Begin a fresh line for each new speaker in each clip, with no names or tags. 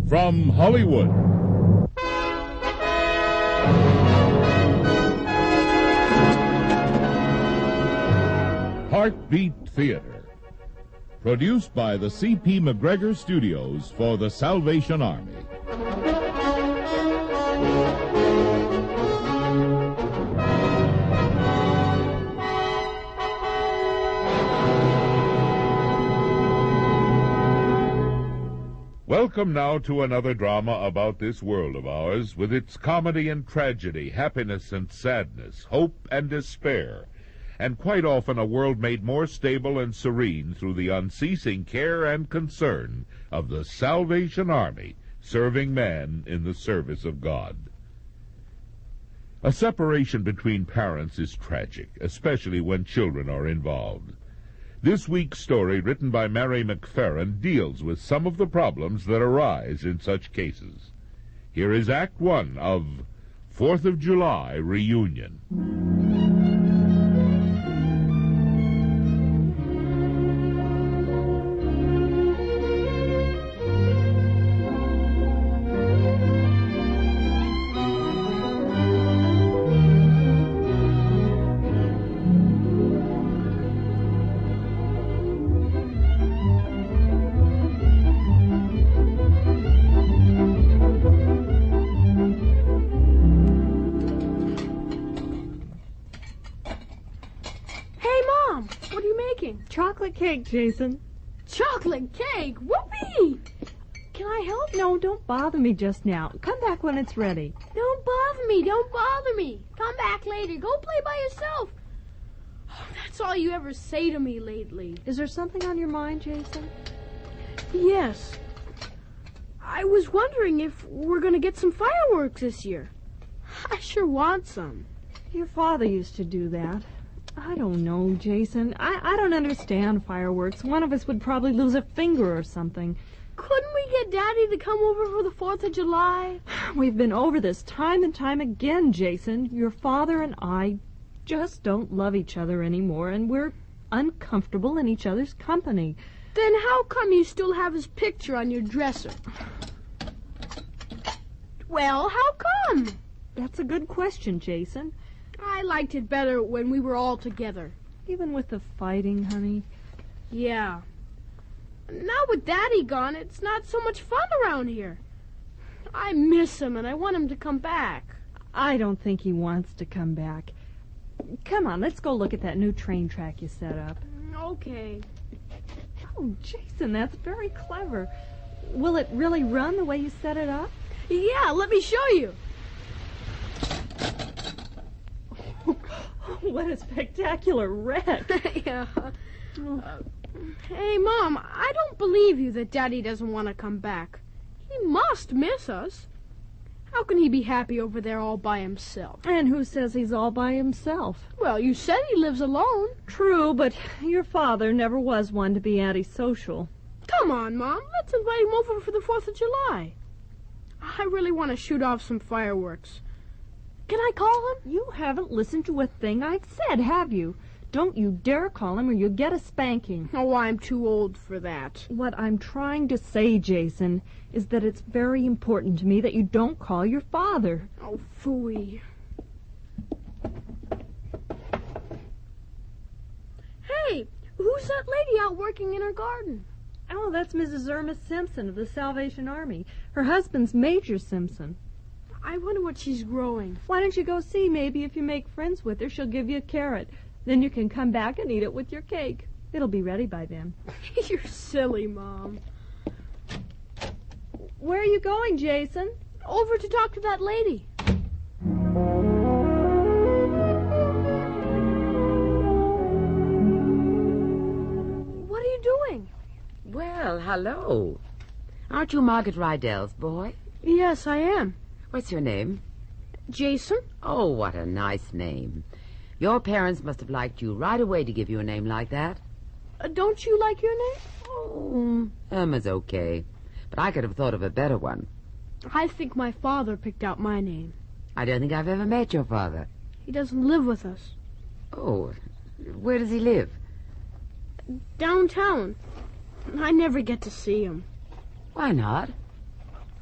From Hollywood. Heartbeat Theater. Produced by the C.P. McGregor Studios for the Salvation Army. Welcome now to another drama about this world of ours, with its comedy and tragedy, happiness and sadness, hope and despair, and quite often a world made more stable and serene through the unceasing care and concern of the Salvation Army, serving man in the service of God. A separation between parents is tragic, especially when children are involved. This week's story, written by Mary McFerrin, deals with some of the problems that arise in such cases. Here is Act One of 4th of July Reunion.
Chocolate cake, Jason.
Chocolate cake? Whoopee!
Can I help? No, don't bother me just now. Come back when it's ready.
Don't bother me. Don't bother me. Come back later. Go play by yourself. Oh, that's all you ever say to me lately.
Is there something on your mind, Jason?
Yes. I was wondering if we're going to get some fireworks this year. I sure want some.
Your father used to do that. I don't know, Jason. I don't understand fireworks. One of us would probably lose a finger or something.
Couldn't we get Daddy to come over for the 4th of July?
We've been over this time and time again, Jason. Your father and I just don't love each other anymore, and we're uncomfortable in each other's company.
Then how come you still have his picture on your dresser? Well, how come?
That's a good question, Jason.
I liked it better when we were all together.
Even with the fighting, honey?
Yeah. Now with Daddy gone, it's not so much fun around here. I miss him, and I want him to come back.
I don't think he wants to come back. Come on, let's go look at that new train track you set up.
Okay.
Oh, Jason, that's very clever. Will it really run the way you set it up?
Yeah, let me show you.
What a spectacular wreck.
Yeah. Hey, Mom, I don't believe you that Daddy doesn't want to come back. He must miss us. How can he be happy over there all by himself?
And who says he's all by himself?
Well, you said he lives alone.
True, but your father never was one to be antisocial.
Come on, Mom. Let's invite him over for the 4th of July. I really want to shoot off some fireworks. Can I call him?
You haven't listened to a thing I've said, have you? Don't you dare call him or you'll get a spanking.
Oh, I'm too old for that.
What I'm trying to say, Jason, is that it's very important to me that you don't call your father.
Oh, phooey. Hey, who's that lady out working in her garden?
Oh, that's Mrs. Irma Simpson of the Salvation Army. Her husband's Major Simpson.
I wonder what she's growing.
Why don't you go see? Maybe if you make friends with her, she'll give you a carrot. Then you can come back and eat it with your cake. It'll be ready by then.
You're silly, Mom.
Where are you going, Jason?
Over to talk to that lady. What are you doing?
Well, hello. Aren't you Margaret Rydell's boy?
Yes, I am.
What's your name?
Jason?
Oh, what a nice name. Your parents must have liked you right away to give you a name like that.
Don't you like your name?
Oh, Irma's okay. But I could have thought of a better one.
I think my father picked out my name.
I don't think I've ever met your father.
He doesn't live with us.
Oh, where does he live?
Downtown. I never get to see him.
Why not?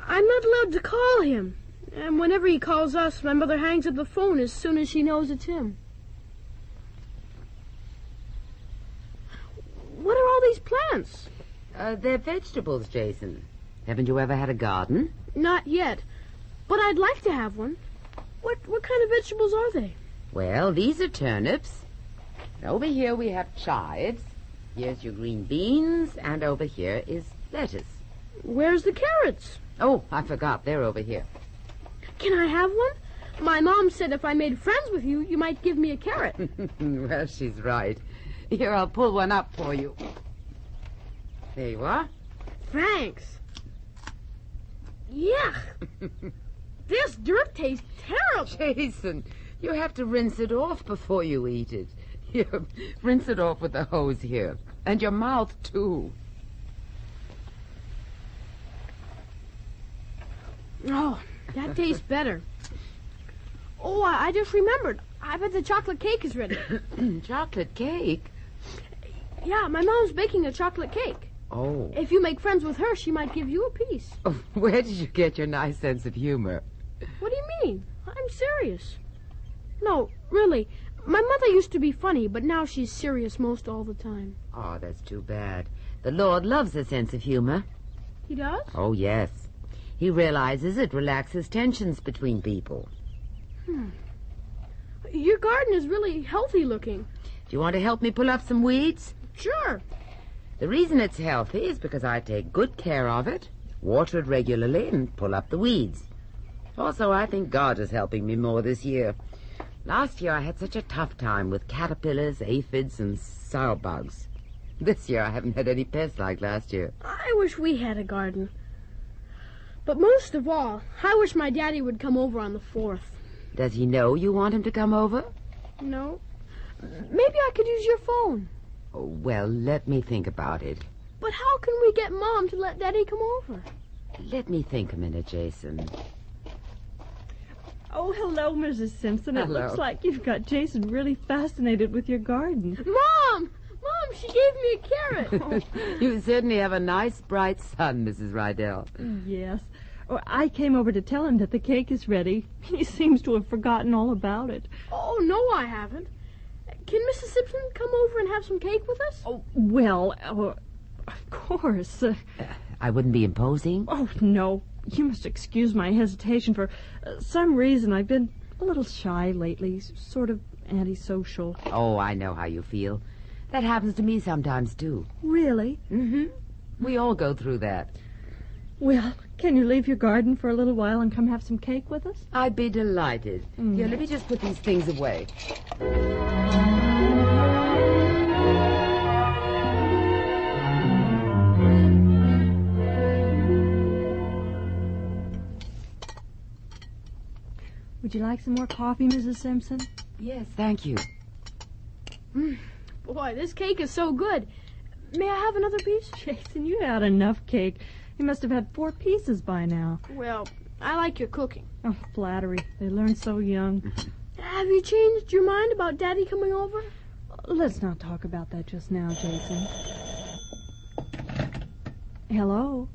I'm not allowed to call him. And whenever he calls us, my mother hangs up the phone as soon as she knows it's him. What are all these plants?
They're vegetables, Jason. Haven't you ever had a garden?
Not yet. But I'd like to have one. What kind of vegetables are they?
Well, these are turnips. And over here we have chives. Here's your green beans. And over here is lettuce.
Where's the carrots?
Oh, I forgot. They're over here.
Can I have one? My mom said if I made friends with you, you might give me a carrot.
Well, she's right. Here, I'll pull one up for you. There you are.
Thanks. Yuck. This dirt tastes terrible.
Jason, you have to rinse it off before you eat it. Here, rinse it off with the hose here. And your mouth, too.
Oh, that tastes better. Oh, I just remembered. I bet the chocolate cake is ready.
Chocolate cake?
Yeah, my mom's baking a chocolate cake.
Oh.
If you make friends with her, she might give you a piece.
Oh, where did you get your nice sense of humor?
What do you mean? I'm serious. No, really. My mother used to be funny, but now she's serious most all the time.
Oh, that's too bad. The Lord loves a sense of humor.
He does?
Oh, yes. He realizes it relaxes tensions between people.
Your garden is really healthy looking.
Do you want to help me pull up some weeds?
Sure.
The reason it's healthy is because I take good care of it, water it regularly, and pull up the weeds. Also, I think God is helping me more this year. Last year I had such a tough time with caterpillars, aphids, and sow bugs. This year I haven't had any pests like last year.
I wish we had a garden. But most of all, I wish my daddy would come over on the 4th.
Does he know you want him to come over?
No. Maybe I could use your phone.
Oh, well, let me think about it.
But how can we get Mom to let Daddy come over?
Let me think a minute, Jason.
Oh, hello, Mrs. Simpson.
Hello.
It looks like you've got Jason really fascinated with your garden.
Mom! Mom, she gave me a carrot.
You certainly have a nice, bright son, Mrs. Rydell.
Yes. Oh, I came over to tell him that the cake is ready. He seems to have forgotten all about it.
Oh, no, I haven't. Can Mrs. Simpson come over and have some cake with us?
Oh, well, of course.
I wouldn't be imposing?
Oh, no. You must excuse my hesitation. For some reason, I've been a little shy lately, sort of antisocial.
Oh, I know how you feel. That happens to me sometimes, too.
Really?
Mm-hmm. We all go through that.
Well, can you leave your garden for a little while and come have some cake with us?
I'd be delighted. Here, let me just put these things away.
Would you like some more coffee, Mrs. Simpson?
Yes, thank you.
Boy, this cake is so good. May I have another piece?
Jason, you had enough cake. You must have had 4 pieces by now.
Well, I like your cooking.
Oh, flattery. They learn so young.
Have you changed your mind about Daddy coming over?
Let's not talk about that just now, Jason. Hello?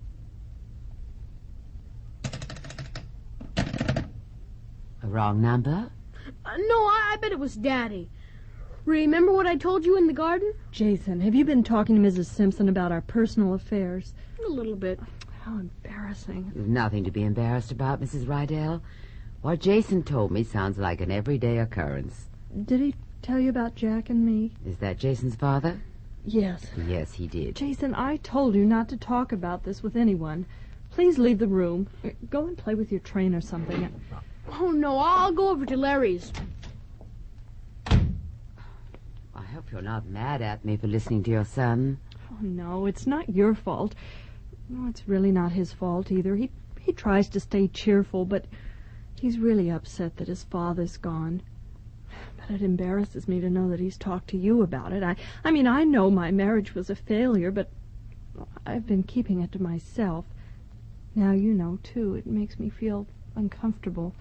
A wrong number?
No, I bet it was Daddy. Remember what I told you in the garden?
Jason, have you been talking to Mrs. Simpson about our personal affairs?
A little bit.
How embarrassing.
There's nothing to be embarrassed about, Mrs. Rydell. What Jason told me sounds like an everyday occurrence.
Did he tell you about Jack and me?
Is that Jason's father?
Yes.
Yes, he did.
Jason, I told you not to talk about this with anyone. Please leave the room. Go and play with your train or something.
Oh, no, I'll go over to Larry's.
I hope you're not mad at me for listening to your son.
Oh, no, it's not your fault. No, it's really not his fault either. He tries to stay cheerful, but he's really upset that his father's gone. But it embarrasses me to know that he's talked to you about it. I mean, I know my marriage was a failure, but I've been keeping it to myself. Now you know, too. It makes me feel uncomfortable.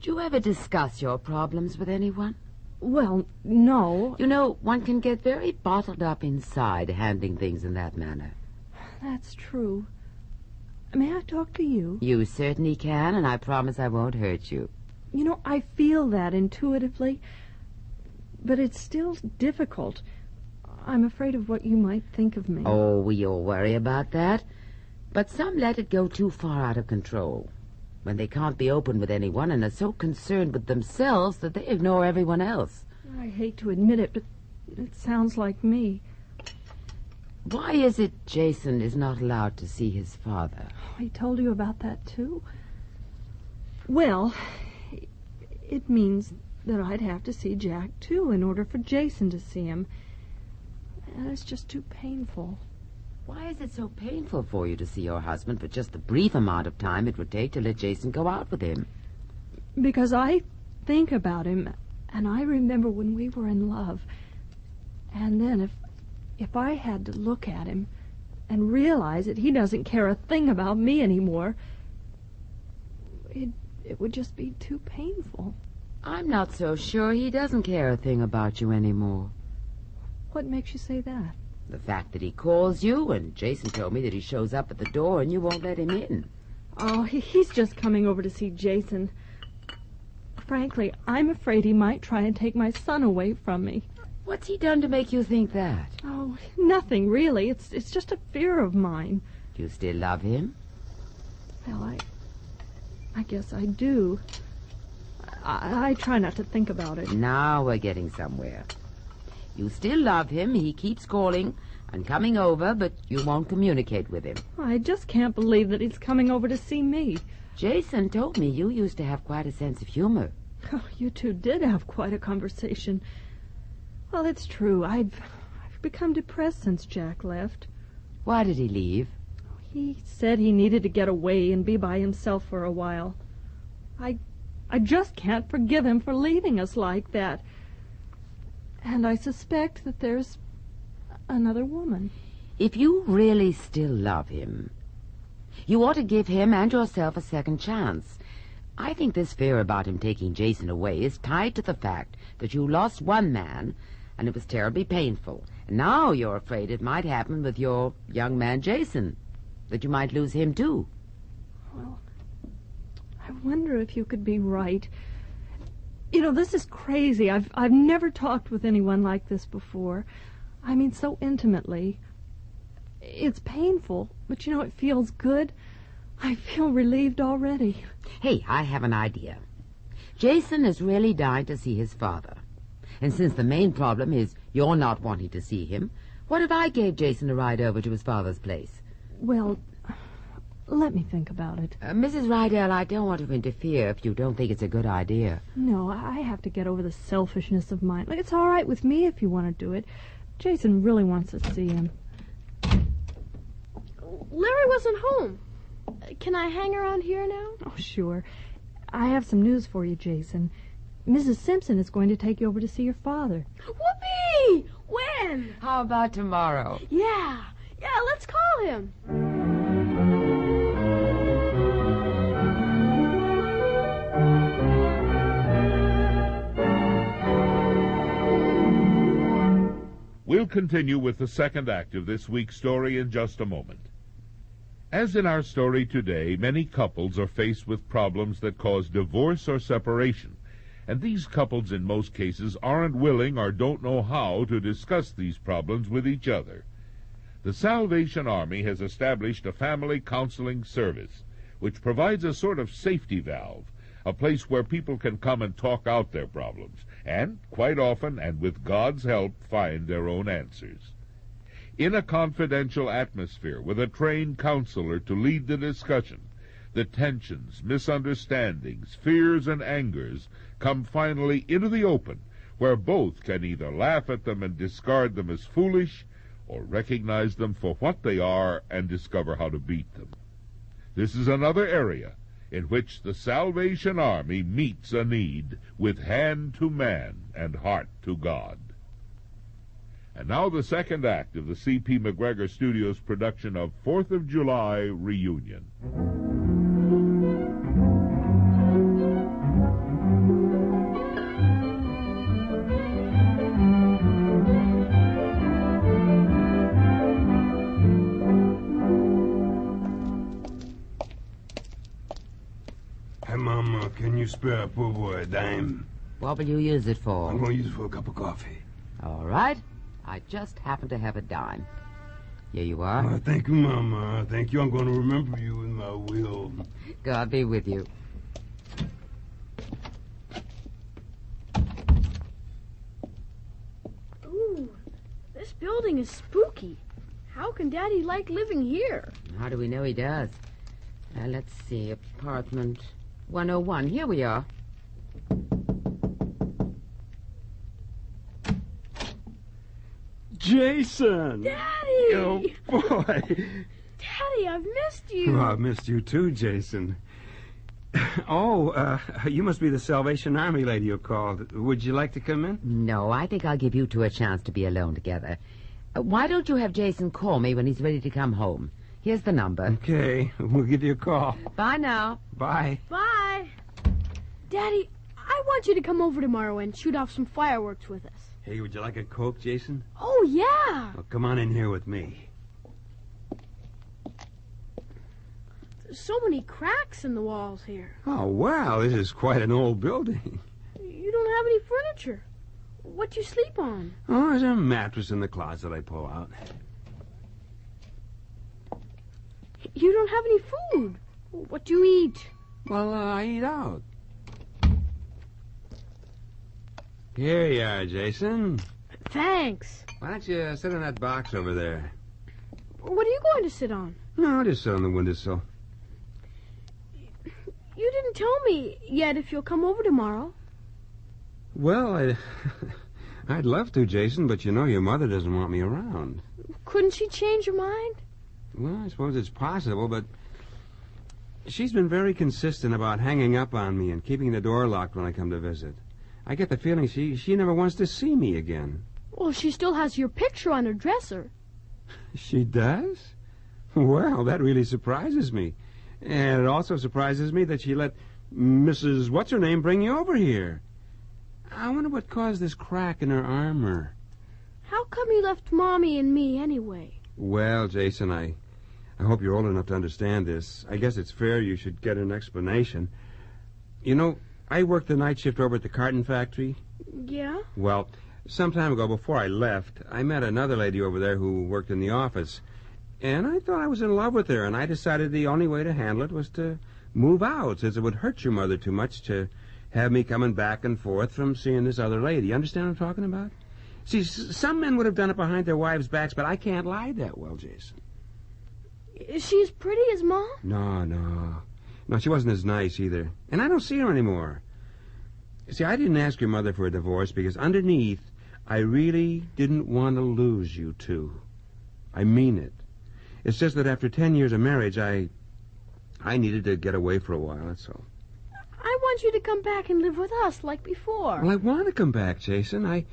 Do you ever discuss your problems with anyone?
Well, no.
You know, one can get very bottled up inside handling things in that manner.
That's true. May I talk to you?
You certainly can, and I promise I won't hurt you.
You know, I feel that intuitively, but it's still difficult. I'm afraid of what you might think of me.
Oh, we all worry about that. But some let it go too far out of control, when they can't be open with anyone and are so concerned with themselves that they ignore everyone else.
I hate to admit it, but it sounds like me.
Why is it Jason is not allowed to see his father?
Oh, he told you about that, too? Well, it means that I'd have to see Jack, too, in order for Jason to see him. And it's just too painful.
Why is it so painful for you to see your husband for just the brief amount of time it would take to let Jason go out with him?
Because I think about him, and I remember when we were in love. And then if I had to look at him and realize that he doesn't care a thing about me anymore, it would just be too painful.
I'm not so sure he doesn't care a thing about you anymore.
What makes you say that?
The fact that he calls you, and Jason told me that he shows up at the door and you won't let him in.
Oh, he's just coming over to see Jason. Frankly, I'm afraid he might try and take my son away from me.
What's he done to make you think that?
Oh, nothing really. It's just a fear of mine.
Do you still love him?
Well, I guess I do. I try not to think about it.
Now we're getting somewhere. You still love him. He keeps calling and coming over, but you won't communicate with him.
I just can't believe that he's coming over to see me.
Jason told me you used to have quite a sense of humor.
Oh, you two did have quite a conversation. Well, it's true. I've become depressed since Jack left.
Why did he leave?
He said he needed to get away and be by himself for a while. I just can't forgive him for leaving us like that. And I suspect that there's another woman.
If you really still love him, you ought to give him and yourself a second chance. I think this fear about him taking Jason away is tied to the fact that you lost one man, and it was terribly painful. And now you're afraid it might happen with your young man Jason, that you might lose him too.
Well, I wonder if you could be right. You know, this is crazy. I've never talked with anyone like this before. I mean, so intimately. It's painful, but you know, it feels good. I feel relieved already.
Hey, I have an idea. Jason has really died to see his father. And since the main problem is you're not wanting to see him, what if I gave Jason a ride over to his father's place?
Well, let me think about it.
Mrs. Rydell, I don't want to interfere if you don't think it's a good idea.
No, I have to get over the selfishness of mine. It's all right with me if you want to do it. Jason really wants to see him.
Larry wasn't home. Can I hang around here now?
Oh, sure. I have some news for you, Jason. Mrs. Simpson is going to take you over to see your father.
Whoopee! When?
How about tomorrow?
Yeah, let's call him.
We'll continue with the second act of this week's story in just a moment. As in our story today, many couples are faced with problems that cause divorce or separation, and these couples in most cases aren't willing or don't know how to discuss these problems with each other. The Salvation Army has established a family counseling service, which provides a sort of safety valve, a place where people can come and talk out their problems, and, quite often, and with God's help, find their own answers. In a confidential atmosphere, with a trained counselor to lead the discussion, the tensions, misunderstandings, fears, and angers come finally into the open, where both can either laugh at them and discard them as foolish, or recognize them for what they are and discover how to beat them. This is another area in which the Salvation Army meets a need with hand to man and heart to God. And now the second act of the C.P. McGregor Studios production of 4th of July Reunion.
Hey, Mama, can you spare a poor boy a dime?
What will you use it for?
I'm going to use it for a cup of coffee.
All right. I just happen to have a dime. Here you are.
Oh, thank you, Mama. Thank you. I'm going to remember you in my will.
God be with you.
Ooh, this building is spooky. How can Daddy like living here?
How do we know he does? Let's see. Apartment 101. Here we are.
Jason!
Daddy!
Oh, boy.
Daddy, I've missed you.
Oh, I've missed you too, Jason. Oh, you must be the Salvation Army lady you called. Would you like to come in?
No, I think I'll give you two a chance to be alone together. Why don't you have Jason call me when he's ready to come home? Here's the number.
Okay, we'll give you a call.
Bye now.
Bye.
Bye. Daddy, I want you to come over tomorrow and shoot off some fireworks with us.
Hey, would you like a Coke, Jason?
Oh, yeah.
Well, come on in here with me.
There's so many cracks in the walls here.
Oh, wow, this is quite an old building.
You don't have any furniture. What do you sleep on?
Oh, there's a mattress in the closet I pull out.
You don't have any food. What do you eat?
Well, I eat out. Here you are, Jason.
Thanks.
Why don't you sit on that box over there?
What are you going to sit on?
No, I'll just sit on the windowsill.
You didn't tell me yet if you'll come over tomorrow.
Well, I'd love to, Jason, but you know your mother doesn't want me around.
Couldn't she change your mind?
Well, I suppose it's possible, but she's been very consistent about hanging up on me and keeping the door locked when I come to visit. I get the feeling she never wants to see me again.
Well, she still has your picture on her dresser.
She does? Well, that really surprises me. And it also surprises me that she let Mrs. What's-Her-Name bring you over here. I wonder what caused this crack in her armor.
How come you left Mommy and me anyway?
Well, Jason, I hope you're old enough to understand this. I guess it's fair you should get an explanation. You know, I worked the night shift over at the carton factory.
Yeah?
Well, some time ago, before I left, I met another lady over there who worked in the office. And I thought I was in love with her, and I decided the only way to handle it was to move out, since it would hurt your mother too much to have me coming back and forth from seeing this other lady. You understand what I'm talking about? See, some men would have done it behind their wives' backs, but I can't lie that well, Jason.
Is she as pretty as Mom?
No, she wasn't as nice either. And I don't see her anymore. See, I didn't ask your mother for a divorce because underneath, I really didn't want to lose you two. I mean it. It's just that after 10 years of marriage, I needed to get away for a while, that's all.
I want you to come back and live with us like before.
Well, I want to come back, Jason. I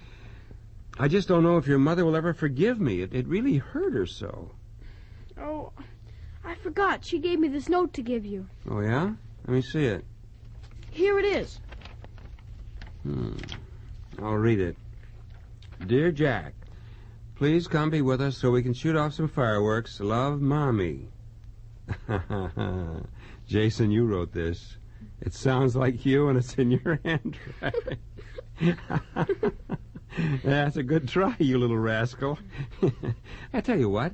just don't know if your mother will ever forgive me. It really hurt her so.
Oh, I forgot. She gave me this note to give you.
Oh, yeah? Let me see it.
Here it is.
I'll read it. Dear Jack, please come be with us so we can shoot off some fireworks. Love, Mommy. Jason, you wrote this. It sounds like you, and it's in your handwriting. That's a good try, you little rascal. I tell you what,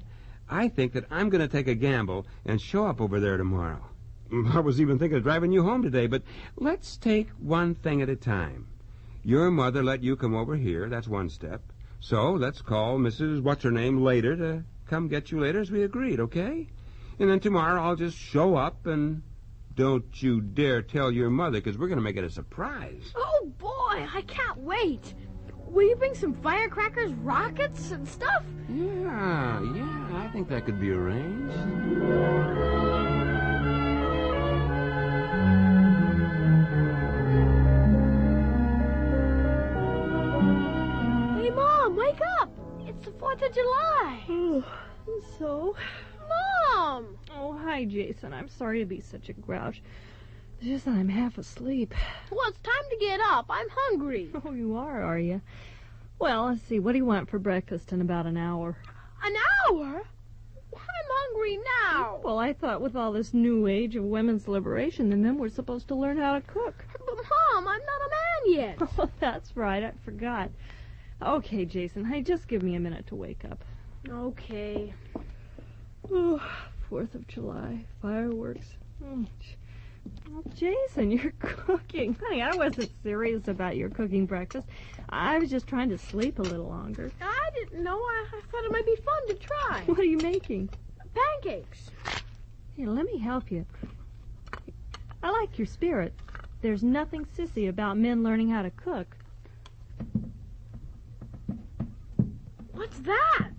I think that I'm going to take a gamble and show up over there tomorrow. I was even thinking of driving you home today, but let's take one thing at a time. Your mother let you come over here. That's one step. So let's call Mrs. What's-Her-Name later to come get you later as we agreed, okay? And then tomorrow I'll just show up and don't you dare tell your mother, because we're going to make it a surprise.
Oh, boy, I can't wait. Will you bring some firecrackers, rockets, and stuff?
Yeah, I think that could be arranged.
Hey, Mom, wake up. It's the 4th of July.
Oh, so?
Mom!
Oh, hi, Jason. I'm sorry to be such a grouch. It's just that I'm half asleep.
Well, it's time to get up. I'm hungry.
Oh, you are you? Well, let's see. What do you want for breakfast in about an hour?
An hour? I'm hungry now.
Well, I thought with all this new age of women's liberation, the men were supposed to learn how to cook.
But, Mom, I'm not a man yet.
Oh, that's right. I forgot. Okay, Jason, hey, just give me a minute to wake up.
Okay.
Oh, 4th of July, fireworks. Oh, well, Jason, you're cooking. Honey, I wasn't serious about your cooking breakfast. I was just trying to sleep a little longer.
I didn't know. I thought it might be fun to try.
What are you making?
Pancakes.
Here, let me help you. I like your spirit. There's nothing sissy about men learning how to cook.
What's that?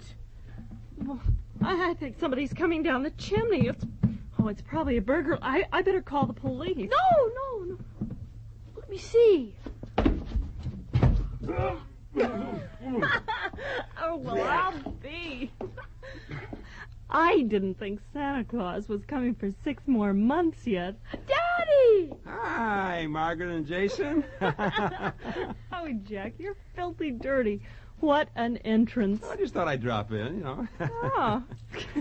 Well, I think somebody's coming down the chimney. It's probably a burglar. I better call the police.
No. Let me see.
Oh, well, I'll be. I didn't think Santa Claus was coming for 6 more months yet.
Daddy!
Hi, Margaret and Jason.
Oh, Jack, you're filthy dirty. What an entrance.
I just thought I'd drop in, you know.
Oh.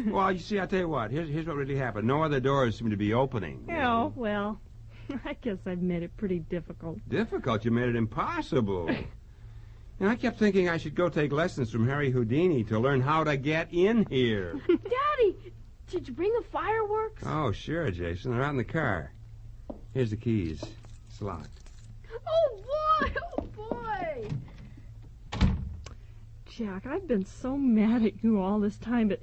Well, you see, I'll tell you what. Here's what really happened. No other doors seem to be opening.
Oh, well, I guess I've made it pretty difficult.
Difficult? You made it impossible. And I kept thinking I should go take lessons from Harry Houdini to learn how to get in here.
Daddy, did you bring the fireworks?
Oh, sure, Jason. They're out in the car. Here's the keys. It's locked.
Oh, boy!
Jack, I've been so mad at you all this time, but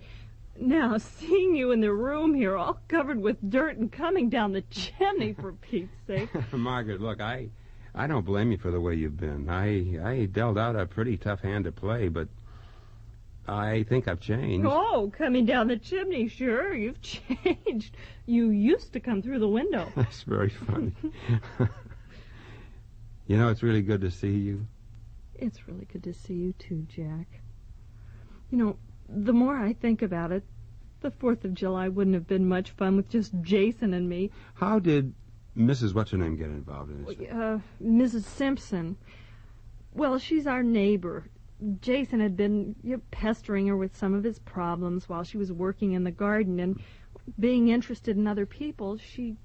now seeing you in the room here all covered with dirt and coming down the chimney, for Pete's sake.
Margaret, look, I don't blame you for the way you've been. I dealt out a pretty tough hand to play, but I think I've changed.
Oh, coming down the chimney, sure, you've changed. You used to come through the window.
That's very funny. You know, it's really good to see you.
It's really good to see you, too, Jack. You know, the more I think about it, the 4th of July wouldn't have been much fun with just Jason and me.
How did Mrs. What's-Her-Name get involved in this?
Mrs. Simpson. Well, she's our neighbor. Jason had been pestering her with some of his problems while she was working in the garden, and being interested in other people, she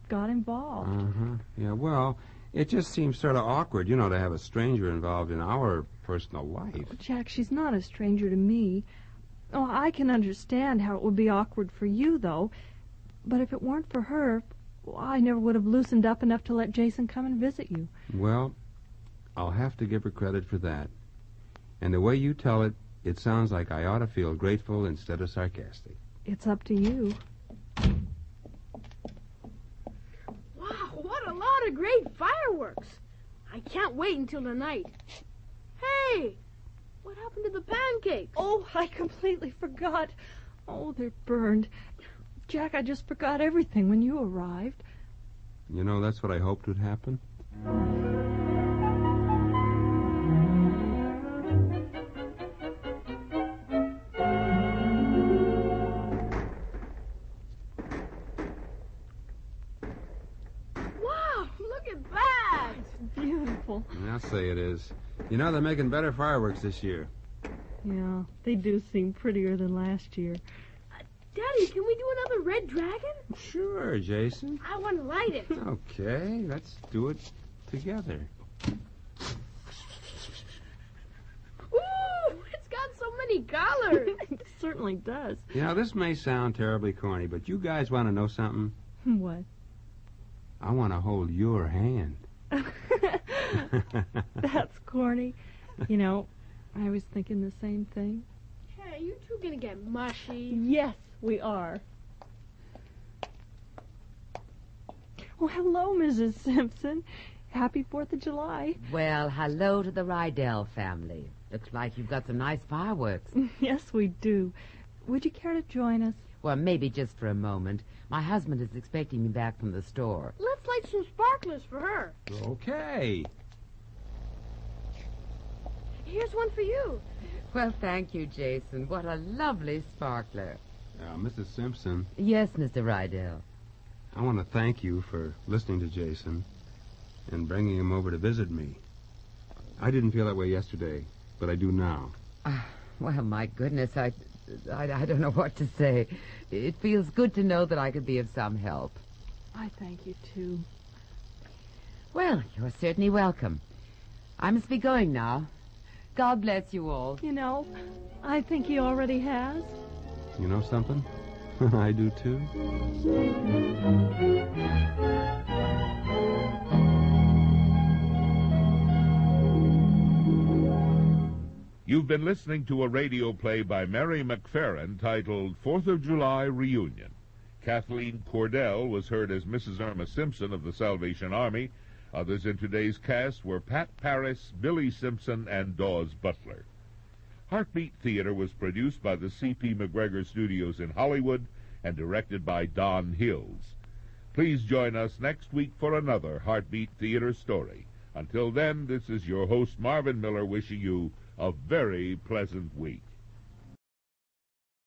got involved.
Uh-huh. Yeah, well, it just seems sort of awkward, you know, to have a stranger involved in our personal life.
Jack, she's not a stranger to me. Oh, I can understand how it would be awkward for you, though. But if it weren't for her, well, I never would have loosened up enough to let Jason come and visit you.
Well, I'll have to give her credit for that. And the way you tell it, it sounds like I ought to feel grateful instead of sarcastic.
It's up to you.
Wow, what a lot of great fireworks. I can't wait until tonight. Hey, what happened to the pancakes?
Oh, I completely forgot. Oh, they're burned. Jack, I just forgot everything when you arrived.
You know, that's what I hoped would happen.
Wow, look at that.
It's beautiful.
I'll say it is. You know, they're making better fireworks this year.
Yeah, they do seem prettier than last year.
Daddy, can we do another red dragon?
Sure, Jason.
I want to light it.
Okay, let's do it together.
Ooh, it's got so many colors.
It certainly does.
You know, this may sound terribly corny, but you guys want to know something?
What?
I want to hold your hand.
That's corny. You know, I was thinking the same thing.
Hey, you two gonna get mushy.
Yes, we are. Oh, hello, Mrs. Simpson. Happy 4th of July.
Well, hello to the Rydell family. Looks like you've got some nice fireworks.
Yes, we do. Would you care to join us?
Well, maybe just for a moment. My husband is expecting me back from the store.
Let's light some sparklers for her.
Okay.
Here's one for you.
Well, thank you, Jason. What a lovely sparkler.
Mrs. Simpson,
Yes, Mr. Rydell.
I want to thank you for listening to Jason and bringing him over to visit me. I didn't feel that way yesterday, but I do now.
Well, my goodness, I don't know what to say. It feels good to know that I could be of some help.
I thank you, too.
Well, you're certainly welcome. I must be going now. God bless you all.
You know, I think he already has.
You know something? I do, too.
You've been listening to a radio play by Mary McFerrin titled 4th of July Reunion. Kathleen Cordell was heard as Mrs. Irma Simpson of the Salvation Army. Others in today's cast were Pat Paris, Billy Simpson, and Dawes Butler. Heartbeat Theater was produced by the C.P. McGregor Studios in Hollywood and directed by Don Hills. Please join us next week for another Heartbeat Theater story. Until then, this is your host, Marvin Miller, wishing you a very pleasant week.